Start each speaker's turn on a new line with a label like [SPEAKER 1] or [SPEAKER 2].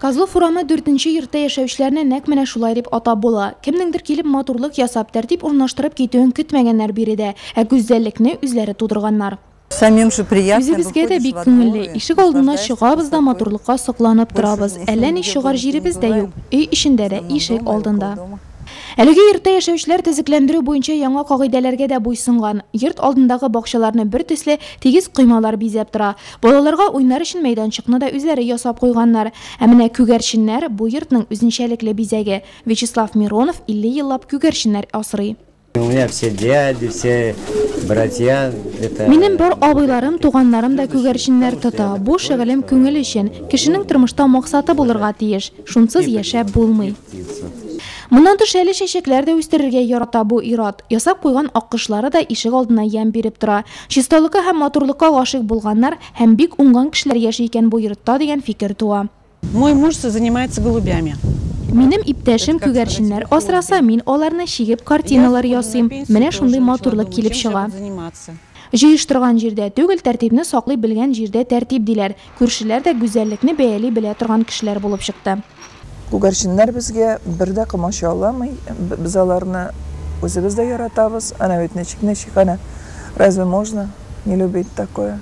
[SPEAKER 1] Козлов урамы 4-нче йортта яшәүчеләрне нәкъ менә шулай дип атап була. Кемнеңдер килеп матурлык ясап, тәртип урнаштырып китүен көтмәгәннәр биредә, ә гүзәллекне үзләре тудырганнар. Үзебезгә дә бик күңелле. Ишек алдына чыгабыз да матурлыкка сокланып торабыз. Әллә ни чыгар җиребез дә юк. Өй эчендә дә, ишек алдында. Әлеге йортта яшәүчеләр төзекләндерү буенча яңа кагыйдәләргә дә буйсынган. Йорт алдындагы бакчаларны бер төсле тигез коймалар бизәп тора. Балаларга уйнар өчен мәйданчыкны да үзләре ясап куйганнар. Ә менә күгәрченнәр бу йортның үзенчәлекле бизәге. Вячеслав Миронов 50 еллап күгәрченнәр асрый.
[SPEAKER 2] У меня все дяди, все братья.
[SPEAKER 1] Минем бар абыйларым, туганнарым да күгәрченнәр тота. Бу шөгылем күңел өчен, кешенең тормышта максаты булырга тиеш. Шунсыз яшәп булмый. Моннан тыш әле чәчәкләр дә үстерергә ярата бу ир-ат. Ясап куйган аккышлары да ишек алдына ям биреп тора. Чисталыкка һәм матурлыкка гашык булганнар һәм бик уңган кешеләр яши икән бу йортта дигән фикер туа.
[SPEAKER 3] Мой муж занимается голубями.
[SPEAKER 1] Минем иптәшем күгәрченнәр асраса, мин аларны чигеп картиналар ясыйм. Менә шундый матурлык килеп чыга. Җыештырган җирдә түгел, тәртипне саклый белгән җирдә тәртип диләр. Күршеләр дә гүзәллекне бәяли белә торган кешеләр булып чыкты.
[SPEAKER 4] Күгәрченнәр безгә бердә комачауламый, без аларны үзебез дә яратабыз. Ана бит ничек, ана. Разве можно не любить такое?